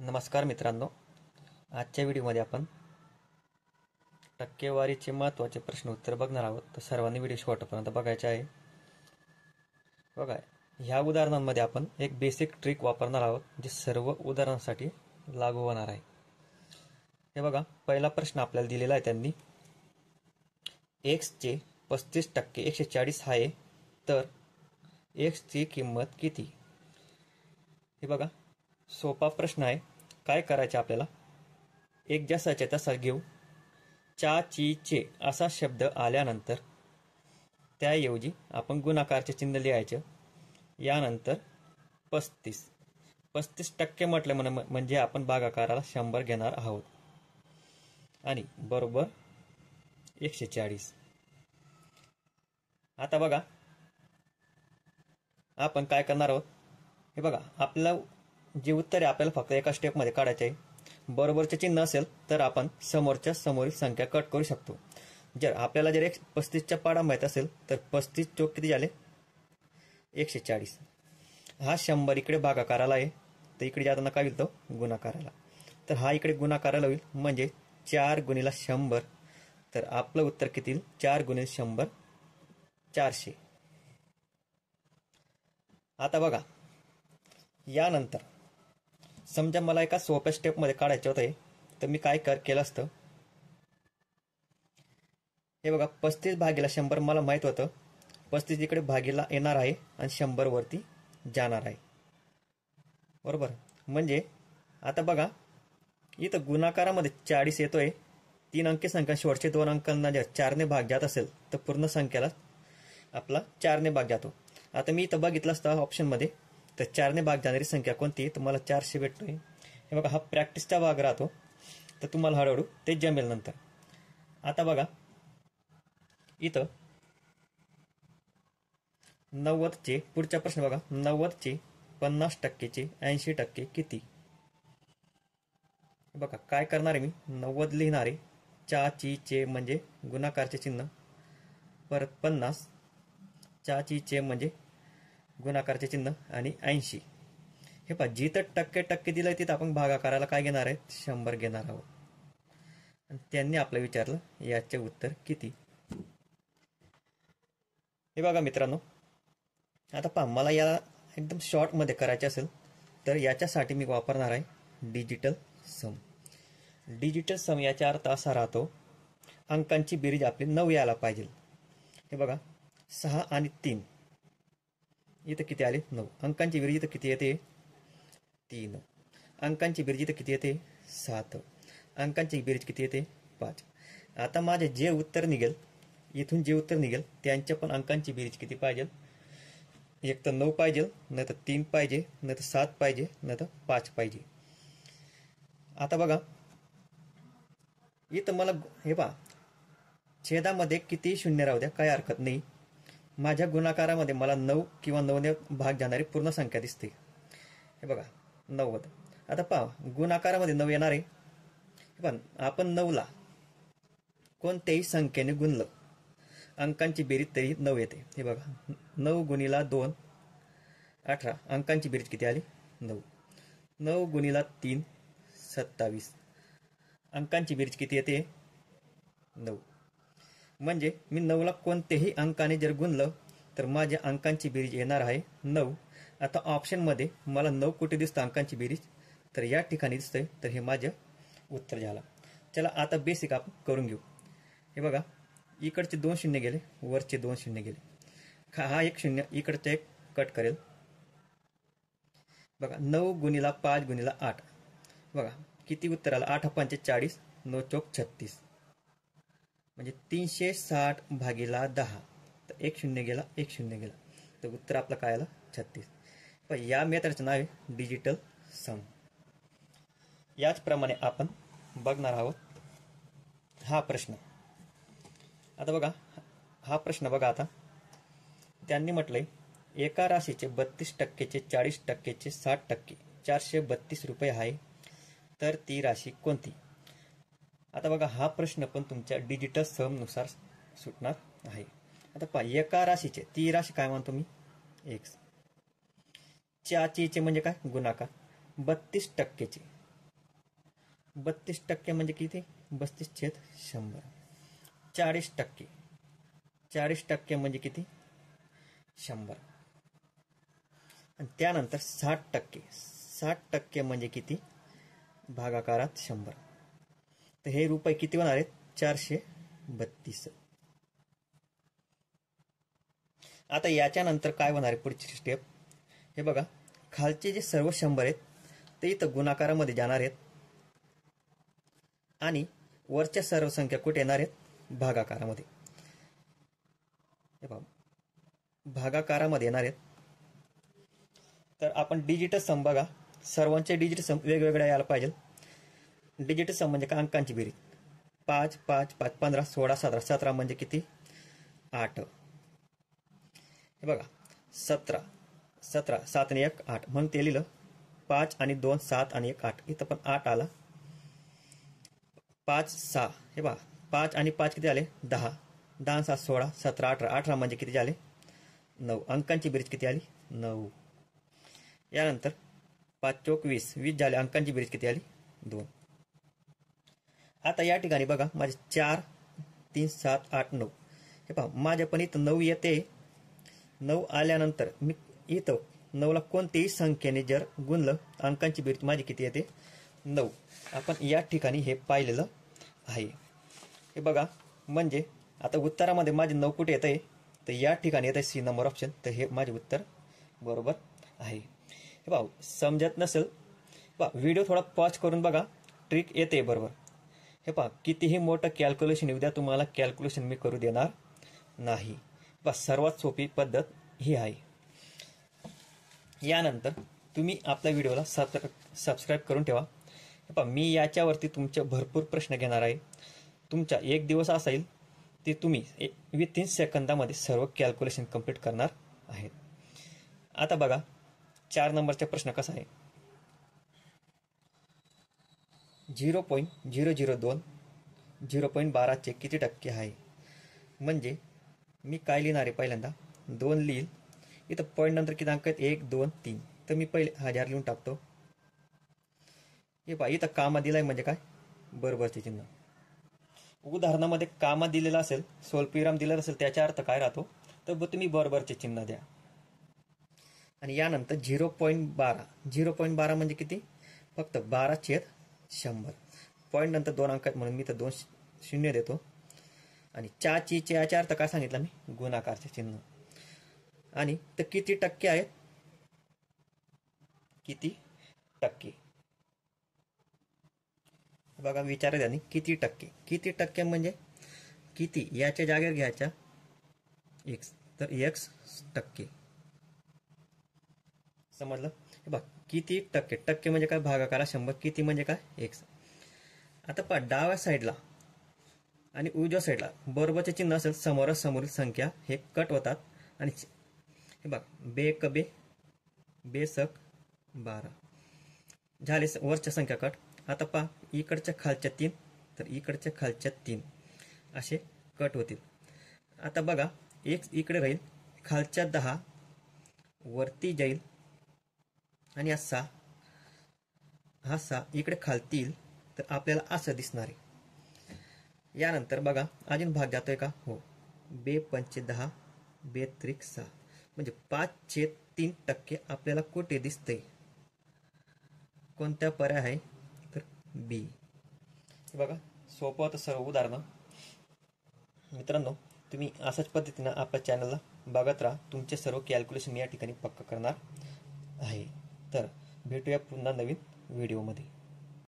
नमस्कार मित्रांनो, आजच्या व्हिडिओमध्ये आपण टक्केवारीचे महत्त्वाचे प्रश्न उत्तर बघणार आहोत. तर सर्वांनी व्हिडिओ शेवटपर्यंत बघायचे आहे. बघा, ह्या उदाहरणांमध्ये आपण एक बेसिक ट्रिक वापरणार आहोत जे सर्व उदाहरणांसाठी लागू होणार आहे. हे बघा, पहिला प्रश्न आपल्याला दिलेला आहे त्यांनी, x चे 35% 140 आहे, तर x ची किंमत किती? हे बघा, सोपा प्रश्न आहे. काय करायचे आपल्याला, एक जसाच्या तसा घेऊ. चा ची चे असा शब्द आल्यानंतर त्याऐवजी आपण गुणाकारचे चिन्ह लिहायचे. यानंतर 35% म्हटलं म्हणजे आपण भागाकाराला 100 घेणार आहोत आणि बरोबर 140. आता बघा, आपण काय करणार आहोत. हे बघा, आपल्याला जे उत्तर आहे आपल्याला फक्त एका स्टेपमध्ये काढायचे आहे. बरोबरचे चिन्ह असेल तर आपण समोरच्या समोरील संख्या कट करू शकतो. जर आपल्याला 35च्या पाडा माहीत असेल तर 35 चौक किती झाले, 140. हा 100 इकडे भागाकाराला आहे, तर इकडे जाताना काय होईल, तो गुणाकाराला. तर हा इकडे गुणाकाराला होईल, म्हणजे 4 गुणिले 100. तर आपलं उत्तर किती येईल, 4 गुणिले 100 400. आता बघा, यानंतर समजा मला एका सोप्या स्टेपमध्ये काढायचे होते, तर मी काय केलं असतं. हे बघा, 35 भागीला 100 मला माहित होतं. 35 इकडे भागीला येणार आहे आणि 100 वरती जाणार आहे, बरोबर. म्हणजे आता बघा, इथं गुणाकारामध्ये 40 येतोय. 3 अंकी संख्या शेवटचे 2 अंकांना जर 4 ने भाग जात असेल तर पूर्ण संख्याला आपला 4 ने भाग जातो. आता मी इथं बघितलं असतं ऑप्शनमध्ये, तर 4 ने भाग जाणारी संख्या कोणती, तुम्हाला 400 भेटतोय. हे बघा, हा प्रॅक्टिसचा भाग राहतो, तर तुम्हाला हळूहळू ते जमेल नंतर. आता बघा, इथं 90चे पुढचा प्रश्न बघा, 90चे 50%चे 80% किती? बघा, काय करणार आहे मी, 90 लिहिणार आहे. चा ची चे म्हणजे गुणाकारचे चिन्ह, परत 50 चा ची चे म्हणजे गुणाकारचे चिन्ह आणि 80. हे पहा, जिथं टक्के दिलंय तिथं आपण भागाकाराला काय घेणार आहे, 100 घेणार आहोत. आणि त्यांनी आपलं विचारलं याचे उत्तर किती. हे बघा मित्रांनो, आता पहा, मला याला एकदम शॉर्टमध्ये करायचे असेल तर याच्यासाठी मी वापरणार आहे डिजिटल सम. डिजिटल सम याचा अर्थ असा राहतो, अंकांची बेरीज आपली 9 यायला पाहिजे. हे बघा, 6 आणि 3 इथं किती आले, 9. अंकांची बेरीज इथं किती येते, 3. अंकांची बेरीज इथं किती येते, 7. अंकांची बेरीज किती येते, 5. आता माझे जे उत्तर निघेल, इथून जे उत्तर निघेल त्यांच्या पण अंकांची बेरीज किती पाहिजे, एक तर 9 पाहिजे, नाही तर 3 पाहिजे, नाही तर 7 पाहिजे, नाही तर 5 पाहिजे. आता बघा, इथं मला हे पहा, छेदामध्ये किती शून्य राहू द्या, काय हरकत नाही. माझ्या गुणाकारामध्ये मला 9 किंवा 9 ने भाग जाणारी पूर्ण संख्या दिसते. हे बघा, 90. आता पहा, गुणाकारामध्ये 9 येणार आहे, पण आपण 9ला कोणत्याही संख्येने गुणलं, अंकांची बेरीज तरी 9 येते. हे बघा, 9 गुणिला 2 18. अंकांची बेरीज किती आली, 9. 9 गुणिला 3 27. अंकांची बेरीज किती येते, 9. म्हणजे मी 9ला कोणत्याही अंकाने जर गुणलं तर माझ्या अंकांची बेरीज येणार आहे 9. आता ऑप्शनमध्ये मला 9 कुठे दिसतं अंकांची बेरीज, तर या ठिकाणी दिसतंय, तर हे माझं उत्तर झालं. चला, आता बेसिक आपण करून घेऊ. हे बघा, इकडचे 2 शून्य गेले, वरचे 2 शून्य गेले. हा एक शून्य इकडचा एक कट करेल. बघा, 9 गुणिला 5 गुणिला 8. बघा किती उत्तर आलं, 8 पंचे 40, 9 चौक 36, म्हणजे 360 भागीला 10. तर एक शून्य गेला, एक शून्य गेला, तर उत्तर आपलं काय आलं, 36. पण या मेथडचं नाव आहे डिजिटल सम. याचप्रमाणे आपण बघणार आहोत हा प्रश्न. आता बघा, हा प्रश्न बघा. आता त्यांनी म्हटलंय, एका राशीचे 32%चे 40%चे 60% 432 रुपये आहे, तर ती राशी कोणती? आता बघा, हा प्रश्न पण तुमच्या डिजिटल सम नुसार सुटणार आहे. आता पहा, एका राशीचे, ती राशी काय म्हणतो मी, एक्स. चे म्हणजे काय, गुणाकार. 32%चे 32% म्हणजे किती? 32/100. 40%. 40% म्हणजे किती? 100. आणि त्यानंतर 60%. 60% म्हणजे किती? भागाकारात 100. तर हे रुपये किती होणार आहेत? 432. आता याच्यानंतर काय होणार आहे पुढची स्टेप? हे बघा, खालचे जे सर्व 100 आहेत ते इथं गुणाकारामध्ये जाणार आहेत आणि वरच्या सर्व संख्या कुठे येणार आहेत? भागाकारामध्ये. हे बघा, भागाकारामध्ये येणार आहेत. तर आपण डिजिट सम बघा, सर्वांचे डिजिट सम वेगवेगळे यायला पाहिजे. डिजिट सम म्हणजे काय? अंकांची बेरीज. 5 5 5 15 16 17 17 म्हणजे किती? 8. हे बघा, 17 17 7 आणि 1 8 म्हणून ते लिहिलं. 5 आणि 2 7 आणि 1 8. इथं पण 8 आला. 5 6. हे बघा, 5 आणि 5 किती आले? 10. 10 7 16 17 18 18 म्हणजे किती झाले? 9. अंकांची बेरीज किती आली? 9. यानंतर 5 चौक 20. 20 झाले. अंकांची बेरीज किती आली? 2. आता या ठिकाणी बघा, माझे 4 3 7 8 9. हे पहा, माझ्या पण इथं 9 येते. 9 आल्यानंतर मी इथं 9ला कोणत्याही संख्येने जर गुणलं, अंकांची बेरीज माझी किती येते? 9. आपण या ठिकाणी हे पाहिलेलं आहे. हे बघा, म्हणजे आता उत्तरामध्ये माझे 9 कुठे येत आहे? तर या ठिकाणी येत आहे सी नंबर ऑप्शन. तर हे माझे उत्तर बरोबर आहे. हे पहा, समजत नसेल पहा, व्हिडिओ थोडा पॉज करून बघा, ट्रिक येते बरोबर. हे पहा, कितीही मोठं कॅल्क्युलेशन येऊ द्या, तुम्हाला कॅल्क्युलेशन मी करू देणार नाही. पहा, सर्वात सोपी पद्धत ही आहे. यानंतर तुम्ही आपल्या व्हिडिओला सबस्क्राईब करून ठेवा. हे पहा, मी याच्यावरती तुमचे भरपूर प्रश्न घेणार आहे. तुमचा एक दिवस असेल ते तुम्ही विथिन सेकंदामध्ये सर्व कॅल्क्युलेशन कंप्लीट करणार आहेत. आता बघा, 4 नंबरचा प्रश्न कसा आहे? 0.002 0.12 चे किती टक्के आहे? म्हणजे मी काय लिहिणार आहे? पहिल्यांदा 2 लिहिल. इथं पॉईंट नंतर किती अंक आहेत? 1 2 3. तर मी पहिले 1000 लिहून टाकतो. हे पहा, इथं कामा दिलाय म्हणजे काय? बरोबरचे चिन्ह. उदाहरणामध्ये कामा दिलेला असेल, स्वल्पविराम दिलेला असेल, त्याचा अर्थ काय राहतो? तर तुम्ही बरोबरचे चिन्ह द्या. आणि यानंतर 0.12. 0.12 म्हणजे किती? फक्त 12/100. पॉईंट नंतर 2 अंक आहेत म्हणून मी तर 2 शून्य देतो. आणि चे याचा अर्थ काय सांगितला मी? गुणाकारचे चिन्ह. आणि तर किती टक्के आहेत? किती टक्के? बघा, विचारा त्यांनी किती टक्के. किती टक्के म्हणजे किती? याच्या जागेवर घ्यायच्या x. तर x टक्के. समजलं? हे बघ, किती टक्के. टक्के म्हणजे काय? भागाकारा 100. किती म्हणजे काय? x. आता पहा, डाव्या साईडला आणि उजव्या साईडला बरोबरचे चिन्ह असेल, समोरासमोरील संख्या हे कट होतात. आणि हे बघ, बेक बे बेसक 12 झाले. वरच्या संख्या कट. आता पहा, इकडच्या खालच्या 3 तर इकडच्या खालच्या 3 असे कट होतील. आता बघा, एक इकडे राहील, खालच्या 10 वरती जाईल आणि हा 6 इकडे खालती येईल. तर आपल्याला असं दिसणार आहे. यानंतर बघा, अजून भाग जातोय का? हो. 2×5 10 2×6 म्हणजे 5/3 आपल्याला कुठे दिसतंय? कोणत्या पर्याय आहे? तर बी. बघा, सोपं होतं सर्व उदाहरणं. मित्रांनो, तुम्ही अशाच पद्धतीनं आपल्या चॅनलला बघत राहा. तुमचे सर्व कॅल्क्युलेशन या ठिकाणी पक्का करणार आहे. तर भेटूया पुन्हा नवीन व्हिडिओमध्ये.